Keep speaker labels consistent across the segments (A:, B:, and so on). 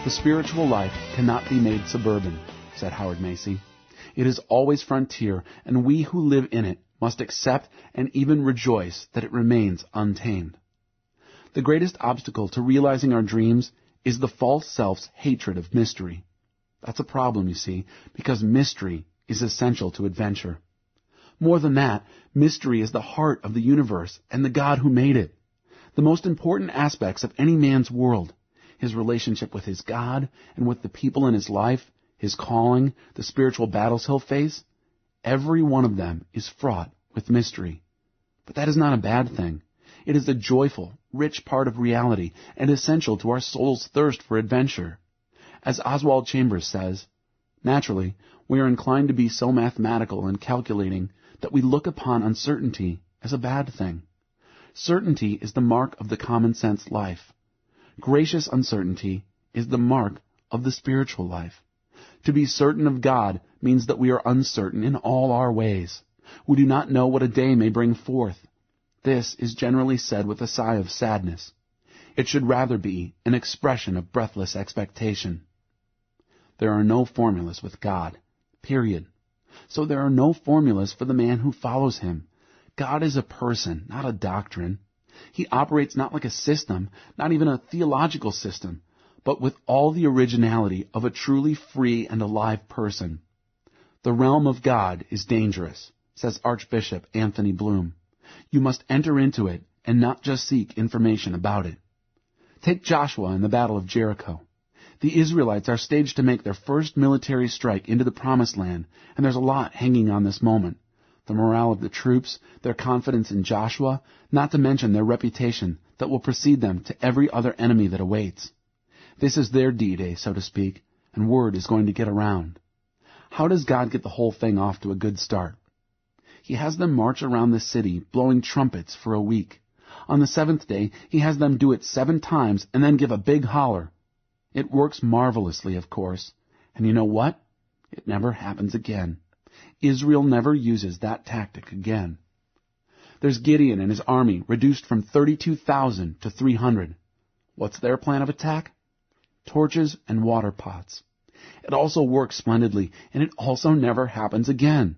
A: The spiritual life cannot be made suburban, said Howard Macy. It is always frontier, and we who live in it must accept and even rejoice that it remains untamed. The greatest obstacle to realizing our dreams is the false self's hatred of mystery. That's a problem, you see, because mystery is essential to adventure. More than that, mystery is the heart of the universe and the God who made it. The most important aspects of any man's world, his relationship with his God and with the people in his life, his calling, the spiritual battles he'll face, every one of them is fraught with mystery. But that is not a bad thing. It is a joyful, rich part of reality and essential to our soul's thirst for adventure. As Oswald Chambers says, naturally, we are inclined to be so mathematical and calculating that we look upon uncertainty as a bad thing. Certainty is the mark of the common-sense life. Gracious uncertainty is the mark of the spiritual life. To be certain of God means that we are uncertain in all our ways. We do not know what a day may bring forth. This is generally said with a sigh of sadness. It should rather be an expression of breathless expectation. There are no formulas with God, period. So there are no formulas for the man who follows him. God is a person, not a doctrine. He operates not like a system, not even a theological system, but with all the originality of a truly free and alive person. The realm of God is dangerous, says Archbishop Anthony Bloom. You must enter into it and not just seek information about it. Take Joshua in the Battle of Jericho. The Israelites are staged to make their first military strike into the Promised Land, and there's a lot hanging on this moment. The morale of the troops, their confidence in Joshua, not to mention their reputation that will precede them to every other enemy that awaits. This is their D-Day, so to speak, and word is going to get around. How does God get the whole thing off to a good start? He has them march around the city, blowing trumpets for a week. On the seventh day, he has them do it 7 times and then give a big holler. It works marvelously, of course. And you know what? It never happens again. Israel never uses that tactic again. There's Gideon and his army, reduced from 32,000 to 300. What's their plan of attack? Torches and water pots. It also works splendidly, and it also never happens again.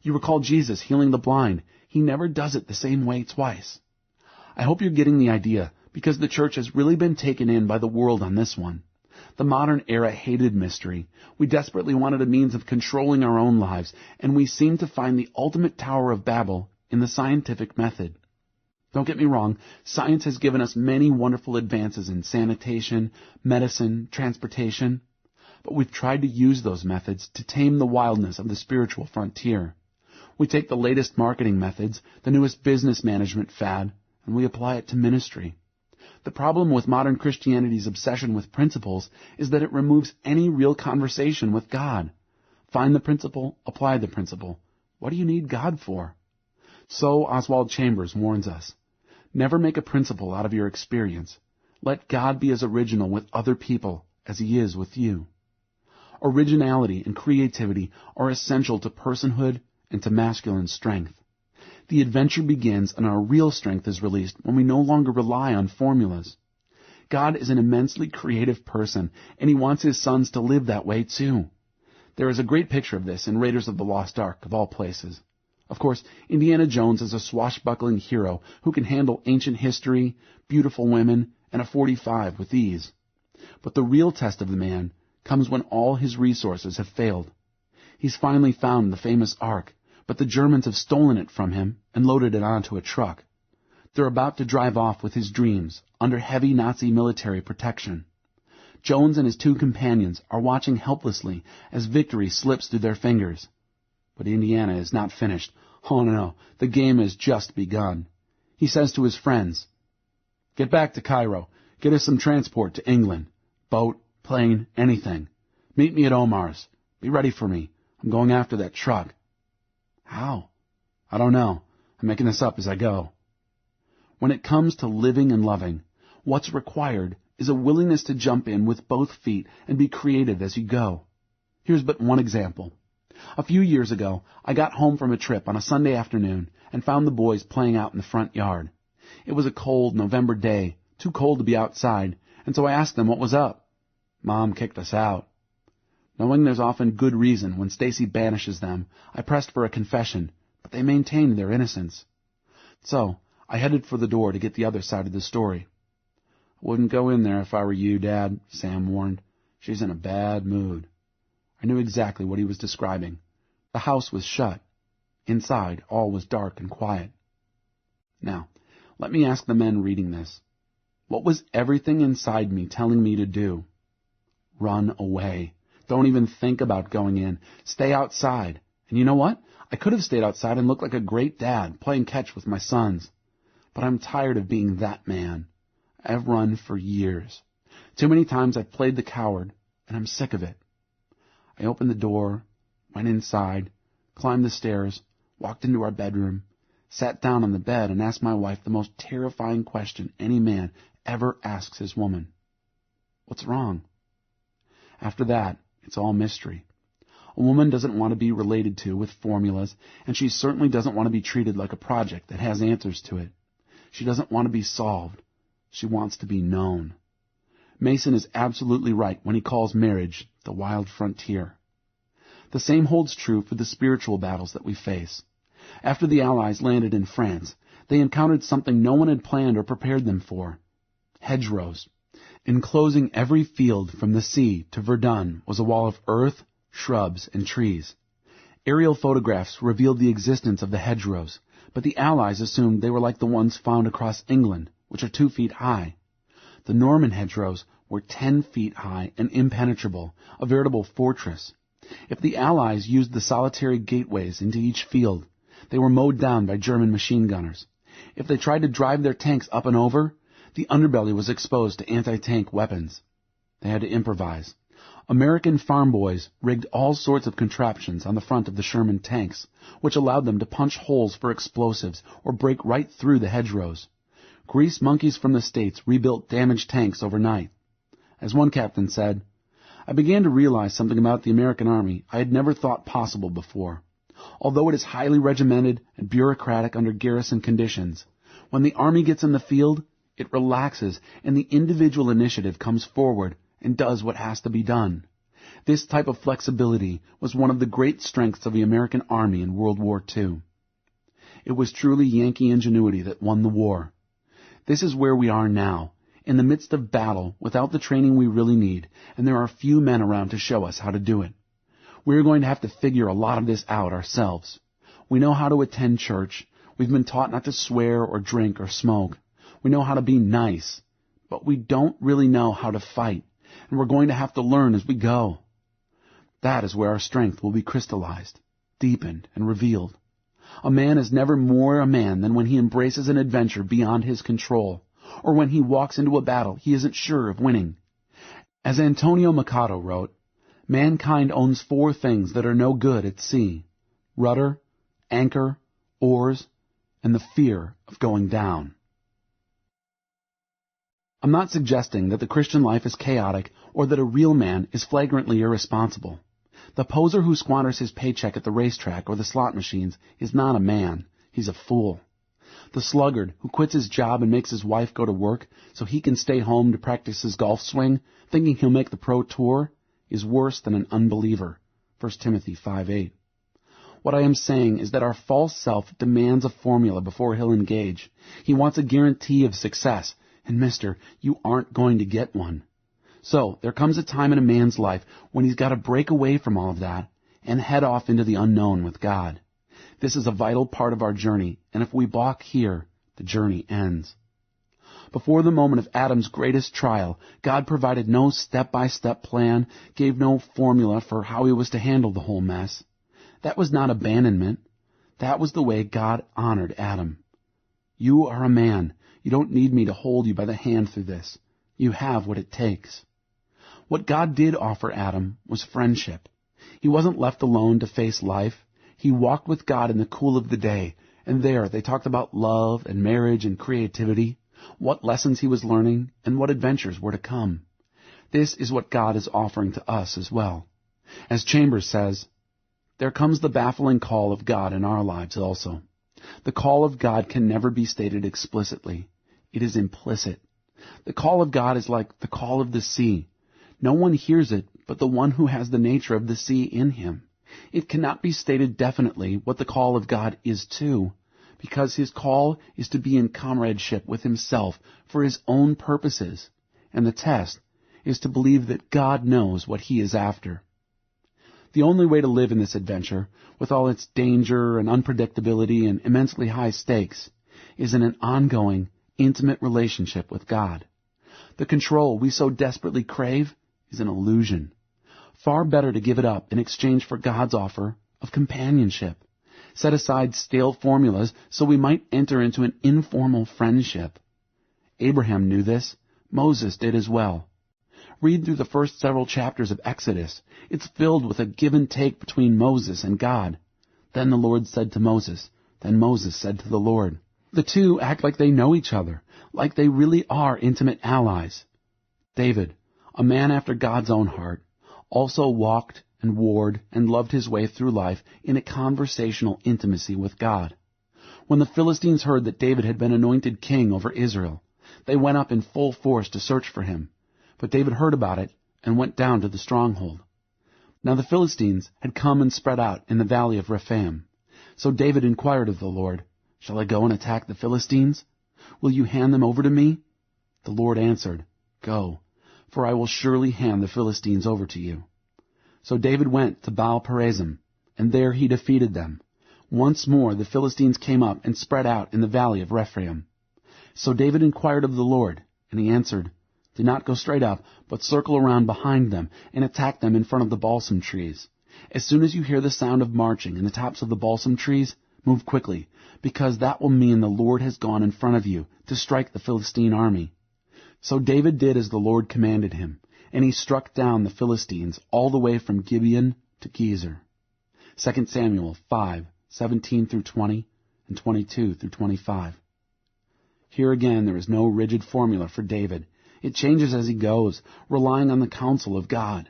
A: You recall Jesus healing the blind. He never does it the same way twice. I hope you're getting the idea, because the church has really been taken in by the world on this one. The modern era hated mystery. We desperately wanted a means of controlling our own lives, and we seem to find the ultimate Tower of Babel in the scientific method. Don't get me wrong, science has given us many wonderful advances in sanitation, medicine, transportation, but we've tried to use those methods to tame the wildness of the spiritual frontier. We take the latest marketing methods, the newest business management fad, and we apply it to ministry. The problem with modern Christianity's obsession with principles is that it removes any real conversation with God. Find the principle, apply the principle. What do you need God for? So Oswald Chambers warns us. Never make a principle out of your experience. Let God be as original with other people as he is with you. Originality and creativity are essential to personhood and to masculine strength. The adventure begins and our real strength is released when we no longer rely on formulas. God is an immensely creative person, and he wants his sons to live that way too. There is a great picture of this in Raiders of the Lost Ark, of all places. Of course, Indiana Jones is a swashbuckling hero who can handle ancient history, beautiful women, and a .45 with ease. But the real test of the man comes when all his resources have failed. He's finally found the famous Ark, but the Germans have stolen it from him and loaded it onto a truck. They're about to drive off with his dreams, under heavy Nazi military protection. Jones and his 2 companions are watching helplessly as victory slips through their fingers. But Indiana is not finished. Oh no, the game has just begun. He says to his friends, "Get back to Cairo. Get us some transport to England. Boat, plane, anything. Meet me at Omar's. Be ready for me. I'm going after that truck." How? I don't know. I'm making this up as I go. When it comes to living and loving, what's required is a willingness to jump in with both feet and be creative as you go. Here's but one example. A few years ago, I got home from a trip on a Sunday afternoon and found the boys playing out in the front yard. It was a cold November day, too cold to be outside, and so I asked them what was up. Mom kicked us out. Knowing there's often good reason when Stacy banishes them, I pressed for a confession, but they maintained their innocence. So, I headed for the door to get the other side of the story. "Wouldn't go in there if I were you, Dad," Sam warned. "She's in a bad mood." I knew exactly what he was describing. The house was shut. Inside, all was dark and quiet. Now, let me ask the men reading this. What was everything inside me telling me to do? Run away. Don't even think about going in. Stay outside. And you know what? I could have stayed outside and looked like a great dad, playing catch with my sons. But I'm tired of being that man. I've run for years. Too many times I've played the coward, and I'm sick of it. I opened the door, went inside, climbed the stairs, walked into our bedroom, sat down on the bed and asked my wife the most terrifying question any man ever asks his woman. What's wrong? After that, it's all mystery. A woman doesn't want to be related to with formulas, and she certainly doesn't want to be treated like a project that has answers to it. She doesn't want to be solved. She wants to be known. Mason is absolutely right when he calls marriage the wild frontier. The same holds true for the spiritual battles that we face. After the Allies landed in France, they encountered something no one had planned or prepared them for. Hedgerows. Enclosing every field from the sea to Verdun was a wall of earth, shrubs, and trees. Aerial photographs revealed the existence of the hedgerows, but the Allies assumed they were like the ones found across England, which are 2 feet high. The Norman hedgerows were 10 feet high and impenetrable, a veritable fortress. If the Allies used the solitary gateways into each field, they were mowed down by German machine gunners. If they tried to drive their tanks up and over, the underbelly was exposed to anti-tank weapons. They had to improvise. American farm boys rigged all sorts of contraptions on the front of the Sherman tanks, which allowed them to punch holes for explosives or break right through the hedgerows. Grease monkeys from the States rebuilt damaged tanks overnight. As one captain said, "I began to realize something about the American Army I had never thought possible before. Although it is highly regimented and bureaucratic under garrison conditions, when the Army gets in the field, it relaxes and the individual initiative comes forward and does what has to be done. This type of flexibility was one of the great strengths of the American Army in World War II. It was truly Yankee ingenuity that won the war. This is where we are now, in the midst of battle without the training we really need, and there are few men around to show us how to do it. We're going to have to figure a lot of this out ourselves. We know how to attend church. We've been taught not to swear or drink or smoke. We know how to be nice, but we don't really know how to fight, and we're going to have to learn as we go. That is where our strength will be crystallized, deepened, and revealed. A man is never more a man than when he embraces an adventure beyond his control, or when he walks into a battle he isn't sure of winning. As Antonio Machado wrote, mankind owns 4 things that are no good at sea: rudder, anchor, oars, and the fear of going down. I'm not suggesting that the Christian life is chaotic or that a real man is flagrantly irresponsible. The poser who squanders his paycheck at the racetrack or the slot machines is not a man. He's a fool. The sluggard who quits his job and makes his wife go to work so he can stay home to practice his golf swing, thinking he'll make the pro tour, is worse than an unbeliever. 1 Timothy 5:8. What I am saying is that our false self demands a formula before he'll engage. He wants a guarantee of success, and mister, you aren't going to get one. So there comes a time in a man's life when he's got to break away from all of that and head off into the unknown with God. This is a vital part of our journey, and if we balk here, the journey ends. Before the moment of Adam's greatest trial, God provided no step-by-step plan, gave no formula for how he was to handle the whole mess. That was not abandonment. That was the way God honored Adam. You are a man. You don't need me to hold you by the hand through this. You have what it takes. What God did offer Adam was friendship. He wasn't left alone to face life. He walked with God in the cool of the day, and there they talked about love and marriage and creativity, what lessons he was learning, and what adventures were to come. This is what God is offering to us as well. As Chambers says, there comes the baffling call of God in our lives also. The call of God can never be stated explicitly. It is implicit. The call of God is like the call of the sea. No one hears it but the one who has the nature of the sea in him. It cannot be stated definitely what the call of God is to, because his call is to be in comradeship with himself for his own purposes, and the test is to believe that God knows what he is after. The only way to live in this adventure, with all its danger and unpredictability and immensely high stakes, is in an ongoing, intimate relationship with God. The control we so desperately crave is an illusion. Far better to give it up in exchange for God's offer of companionship. Set aside stale formulas so we might enter into an informal friendship. Abraham knew this. Moses did as well. Read through the first several chapters of Exodus. It's filled with a give and take between Moses and God. Then the Lord said to Moses. Then Moses said to the Lord. The two act like they know each other, like they really are intimate allies. David, a man after God's own heart, also walked and warred and loved his way through life in a conversational intimacy with God. When the Philistines heard that David had been anointed king over Israel, they went up in full force to search for him. But David heard about it and went down to the stronghold. Now the Philistines had come and spread out in the valley of Rephaim. So David inquired of the Lord, Shall I go and attack the Philistines? Will you hand them over to me? The Lord answered, Go, for I will surely hand the Philistines over to you. So David went to Baal-perazim, and there he defeated them. Once more the Philistines came up and spread out in the valley of Rephaim. So David inquired of the Lord, and he answered, Do not go straight up, but circle around behind them and attack them in front of the balsam trees. As soon as you hear the sound of marching in the tops of the balsam trees, move quickly, because that will mean the Lord has gone in front of you to strike the Philistine army. So David did as the Lord commanded him, and he struck down the Philistines all the way from Gibeon to Gezer. 2 Samuel 5:17-20 and 22-25. Here again there is no rigid formula for David. It changes as he goes, relying on the counsel of God.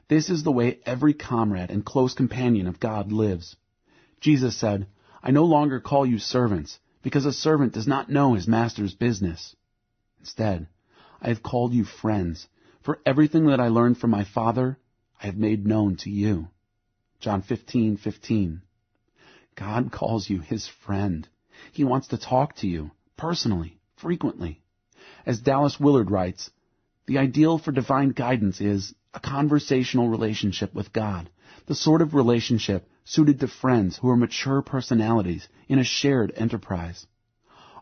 A: This is the way every comrade and close companion of God lives. Jesus said, I no longer call you servants, because a servant does not know his master's business. Instead, I have called you friends, for everything that I learned from my Father, I have made known to you. John 15:15. God calls you his friend. He wants to talk to you, personally, frequently. As Dallas Willard writes, the ideal for divine guidance is a conversational relationship with God, the sort of relationship suited to friends who are mature personalities in a shared enterprise.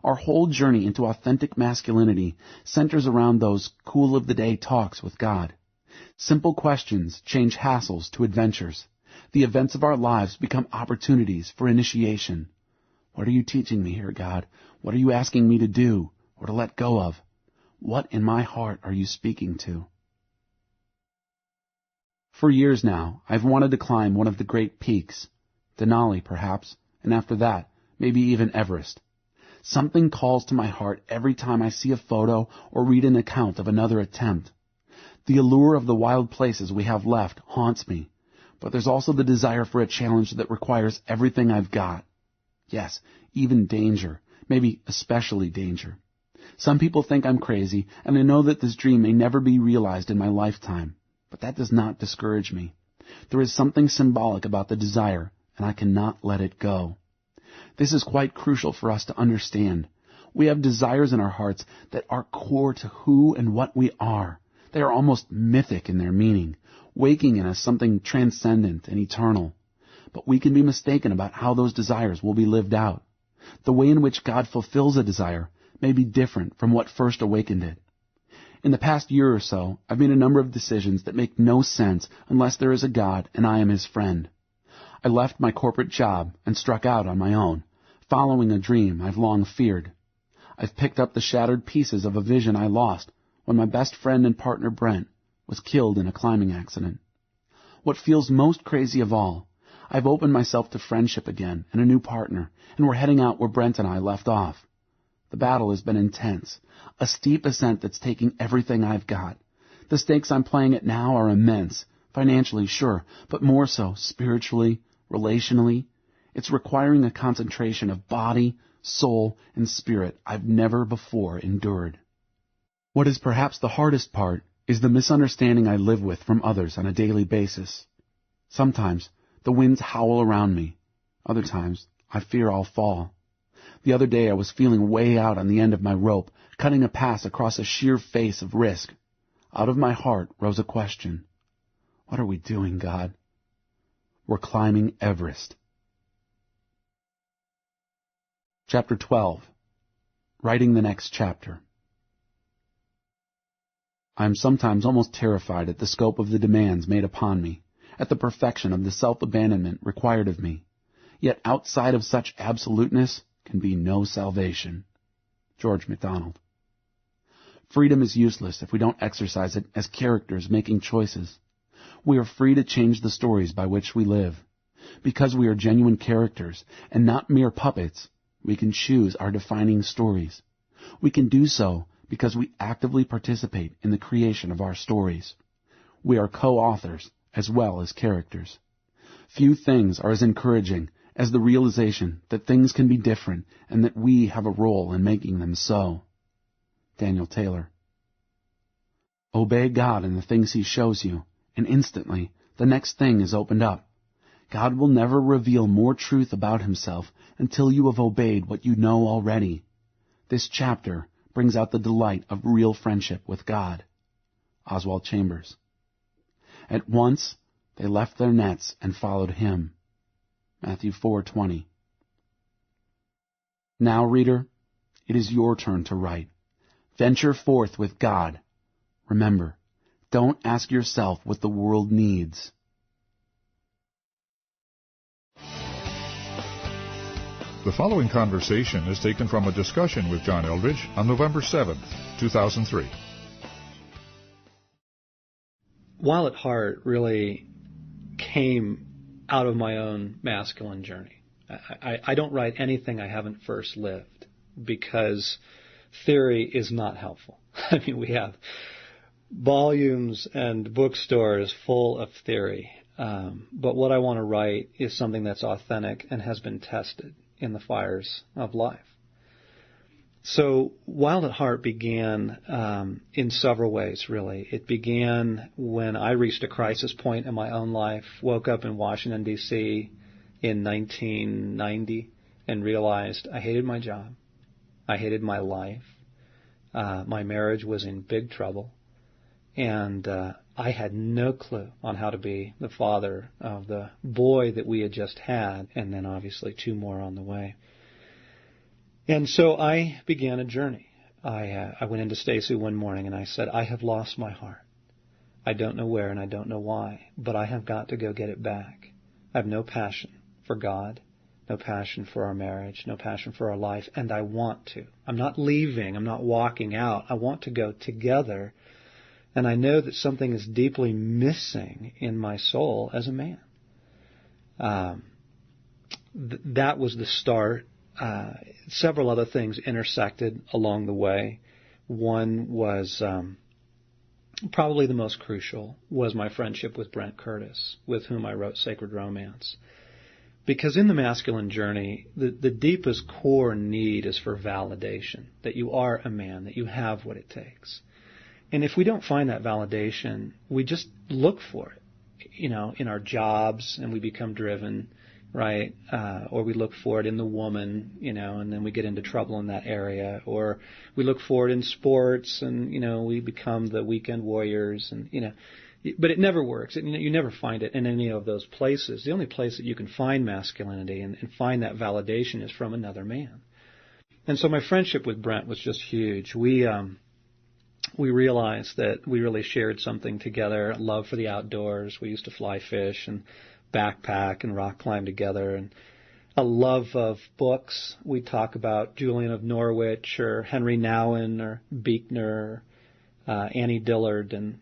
A: Our whole journey into authentic masculinity centers around those cool-of-the-day talks with God. Simple questions change hassles to adventures. The events of our lives become opportunities for initiation. What are you teaching me here, God? What are you asking me to do or to let go of? What in my heart are you speaking to? For years now, I've wanted to climb one of the great peaks, Denali perhaps, and after that, maybe even Everest. Something calls to my heart every time I see a photo or read an account of another attempt. The allure of the wild places we have left haunts me, but there's also the desire for a challenge that requires everything I've got. Yes, even danger, maybe especially danger. Some people think I'm crazy, and I know that this dream may never be realized in my lifetime, but that does not discourage me. There is something symbolic about the desire, and I cannot let it go. This is quite crucial for us to understand. We have desires in our hearts that are core to who and what we are. They are almost mythic in their meaning, waking in us something transcendent and eternal. But we can be mistaken about how those desires will be lived out. The way in which God fulfills a desire may be different from what first awakened it. In the past year or so, I've made a number of decisions that make no sense unless there is a God and I am his friend. I left my corporate job and struck out on my own, following a dream I've long feared. I've picked up the shattered pieces of a vision I lost when my best friend and partner Brent was killed in a climbing accident. What feels most crazy of all, I've opened myself to friendship again and a new partner, and we're heading out where Brent and I left off. The battle has been intense, a steep ascent that's taking everything I've got. The stakes I'm playing at now are immense, financially, sure, but more so spiritually, relationally. It's requiring a concentration of body, soul, and spirit I've never before endured. What is perhaps the hardest part is the misunderstanding I live with from others on a daily basis. Sometimes the winds howl around me. Other times I fear I'll fall. The other day I was feeling way out on the end of my rope, cutting a pass across a sheer face of risk. Out of my heart rose a question. What are we doing, God? We're climbing Everest. Chapter 12. Writing the next chapter. I am sometimes almost terrified at the scope of the demands made upon me, at the perfection of the self-abandonment required of me. Yet outside of such absoluteness can be no salvation. George MacDonald. Freedom is useless if we don't exercise it as characters making choices. We are free to change the stories by which we live. Because we are genuine characters and not mere puppets, we can choose our defining stories. We can do so because we actively participate in the creation of our stories. We are co-authors as well as characters. Few things are as encouraging as the realization that things can be different and that we have a role in making them so. Daniel Taylor. Obey God in the things He shows you, and instantly the next thing is opened up. God will never reveal more truth about Himself until you have obeyed what you know already. This chapter brings out the delight of real friendship with God. Oswald Chambers. At once they left their nets and followed Him. Matthew 4:20. Now, reader, it is your turn to write. Venture forth with God. Remember, don't ask yourself what the world needs.
B: The following conversation is taken from a discussion with John Eldridge on November 7th, 2003.
C: WildAtHeart really came out of my own masculine journey. I don't write anything I haven't first lived, because theory is not helpful. I mean, we have volumes and bookstores full of theory, but what I want to write is something that's authentic and has been tested in the fires of life. So WildAtHeart began in several ways, really. It began when I reached a crisis point in my own life, woke up in Washington, D.C. in 1990 and realized I hated my job. I hated my life. My marriage was in big trouble. And I had no clue on how to be the father of the boy that we had just had, and then obviously two more on the way. And so I began a journey. I went into Stacy one morning and I said, I have lost my heart. I don't know where and I don't know why, but I have got to go get it back. I have no passion for God, no passion for our marriage, no passion for our life, and I want to. I'm not leaving. I'm not walking out. I want to go together. And I know that something is deeply missing in my soul as a man. That was the start. Several other things intersected along the way. One was probably the most crucial, was my friendship with Brent Curtis, with whom I wrote Sacred Romance. Because in the masculine journey, the deepest core need is for validation, that you are a man, that you have what it takes. And if we don't find that validation, we just look for it, in our jobs, and we become driven, right? Or we look for it in the woman, and then we get into trouble in that area. Or we look for it in sports, and, we become the weekend warriors, and, but it never works. You never find it in any of those places. The only place that you can find masculinity and find that validation is from another man. And so my friendship with Brent was just huge. We realized that we really shared something together, a love for the outdoors. We used to fly fish and backpack and rock climb together, and a love of books. We'd talk about Julian of Norwich or Henry Nouwen or Buechner, Annie Dillard, and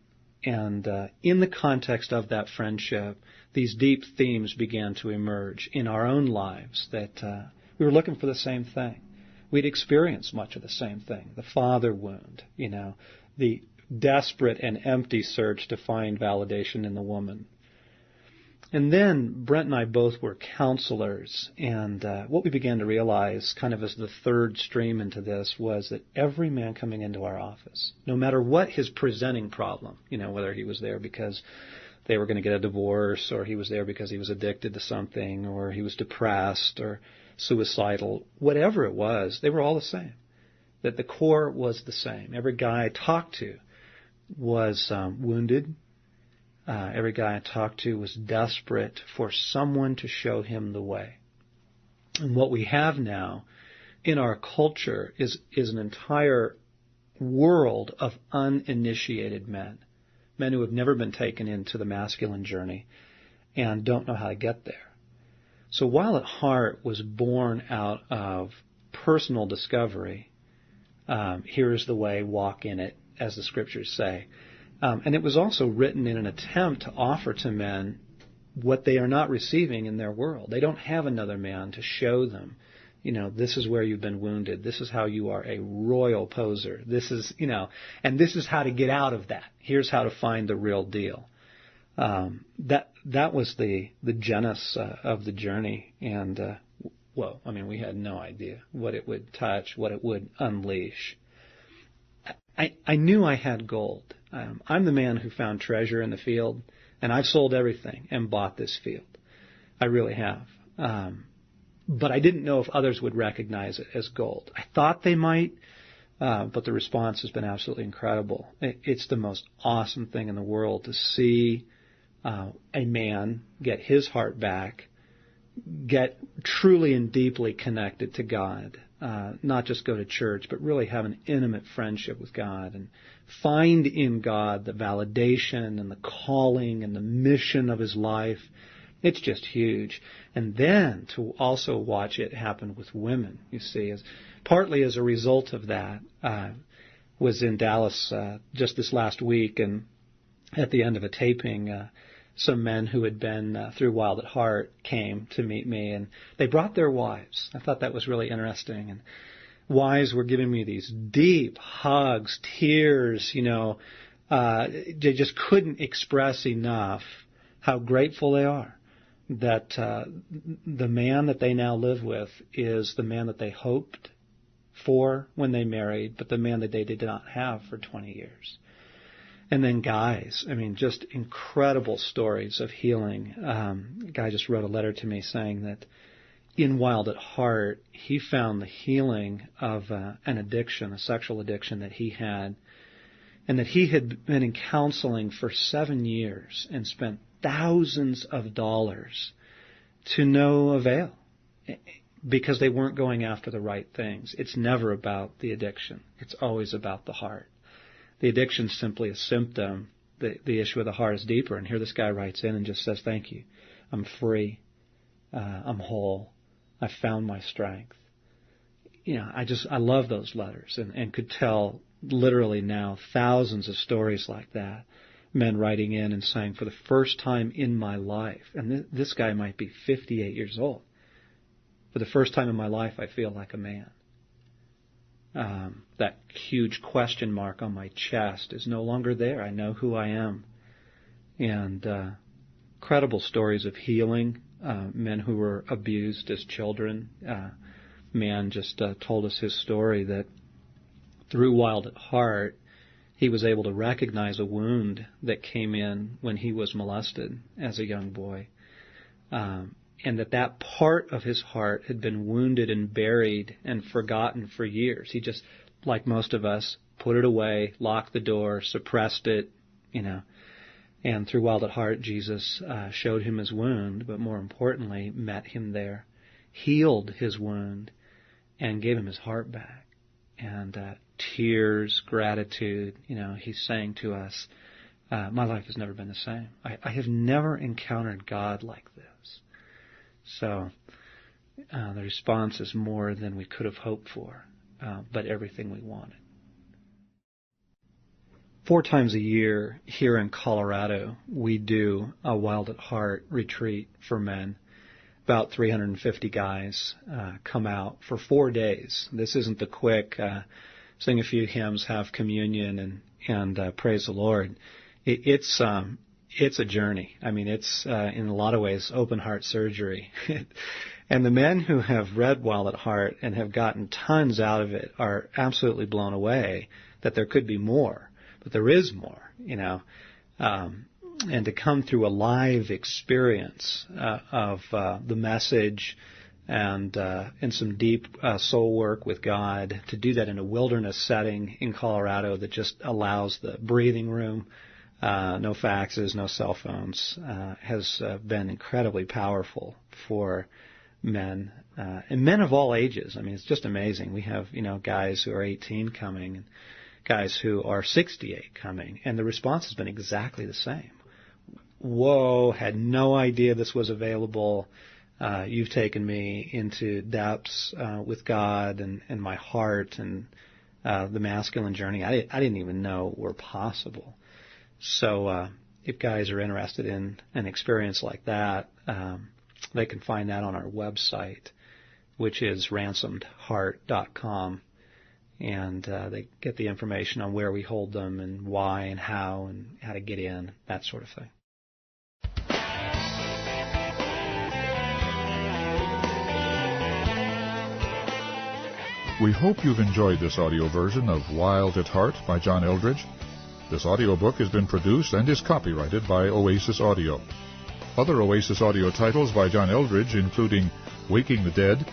C: in the context of that friendship, these deep themes began to emerge in our own lives, that we were looking for the same thing. We'd experienced much of the same thing, the father wound, the desperate and empty search to find validation in the woman. And then Brent and I both were counselors, and what we began to realize, kind of as the third stream into this, was that every man coming into our office, no matter what his presenting problem, whether he was there because they were going to get a divorce, or he was there because he was addicted to something, or he was depressed or suicidal, whatever it was, they were all the same. That the core was the same. Every guy I talked to was wounded. Every guy I talked to was desperate for someone to show him the way. And what we have now in our culture is an entire world of uninitiated men who have never been taken into the masculine journey and don't know how to get there. So WildAtHeart was born out of personal discovery. Here's the way, walk in it, as the scriptures say. And it was also written in an attempt to offer to men what they are not receiving in their world. They don't have another man to show them, this is where you've been wounded. This is how you are a royal poser. This is, and this is how to get out of that. Here's how to find the real deal. That was the genesis of the journey. And, we had no idea what it would touch, what it would unleash. I knew I had gold. I'm the man who found treasure in the field, and I've sold everything and bought this field. I really have. But I didn't know if others would recognize it as gold. I thought they might, but the response has been absolutely incredible. It's the most awesome thing in the world to see a man get his heart back, get truly and deeply connected to God, not just go to church, but really have an intimate friendship with God and find in God the validation and the calling and the mission of his life. It's just huge. And then to also watch it happen with women, you see, partly as a result of that, was in Dallas just this last week, and at the end of a taping, some men who had been through WildAtHeart came to meet me, and they brought their wives. I thought that was really interesting. And wives were giving me these deep hugs, tears, they just couldn't express enough how grateful they are that the man that they now live with is the man that they hoped for when they married, but the man that they did not have for 20 years. And then guys, just incredible stories of healing. A guy just wrote a letter to me saying that in WildAtHeart, he found the healing of an addiction, a sexual addiction that he had, and that he had been in counseling for 7 years and spent thousands of dollars to no avail because they weren't going after the right things. It's never about the addiction. It's always about the heart. The addiction is simply a symptom. The issue of the heart is deeper. And here this guy writes in and just says, thank you. I'm free. I'm whole. I found my strength. I love those letters and could tell literally now thousands of stories like that. Men writing in and saying, for the first time in my life, and this guy might be 58 years old, for the first time in my life I feel like a man. That huge question mark on my chest is no longer there. I know who I am. And incredible stories of healing, men who were abused as children. Man just told us his story that through WildAtHeart, he was able to recognize a wound that came in when he was molested as a young boy. And that part of his heart had been wounded and buried and forgotten for years. He just, like most of us, put it away, locked the door, suppressed it, And through WildAtHeart, Jesus showed him his wound, but more importantly, met him there, healed his wound, and gave him his heart back. And tears, gratitude, he's saying to us, my life has never been the same. I have never encountered God like this. So the response is more than we could have hoped for, but everything we wanted. 4 times a year here in Colorado, we do a WildAtHeart retreat for men. About 350 guys come out for 4 days. This isn't the quick sing a few hymns, have communion, and praise the Lord. It's it's a journey. I mean, it's in a lot of ways open heart surgery. And the men who have read Wild at Heart and have gotten tons out of it are absolutely blown away that there could be more, but there is more, and to come through a live experience of the message and some deep soul work with God, to do that in a wilderness setting in Colorado that just allows the breathing room, no faxes, no cell phones, has been incredibly powerful for men, and men of all ages. I mean, it's just amazing. We have, guys who are 18 coming and guys who are 68 coming, and the response has been exactly the same. Whoa, had no idea this was available. You've taken me into depths with God and my heart and the masculine journey I didn't even know were possible. So if guys are interested in an experience like that, they can find that on our website, which is ransomedheart.com. And they get the information on where we hold them and why and how to get in, that sort of thing.
B: We hope you've enjoyed this audio version of Wild at Heart by John Eldredge. This audiobook has been produced and is copyrighted by Oasis Audio. Other Oasis Audio titles by John Eldredge, including Waking the Dead,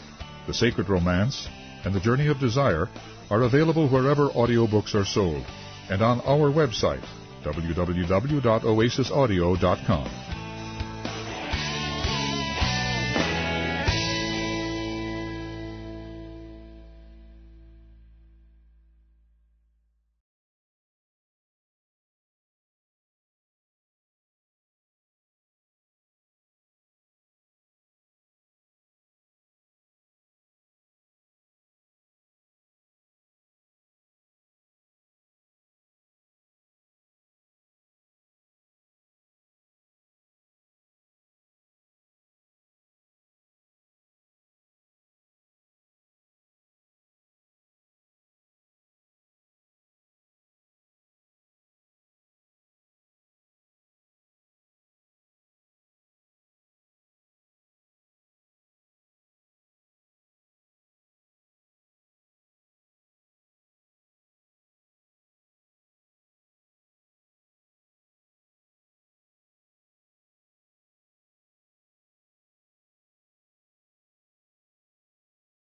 B: The Sacred Romance, and The Journey of Desire, are available wherever audiobooks are sold and on our website, www.oasisaudio.com.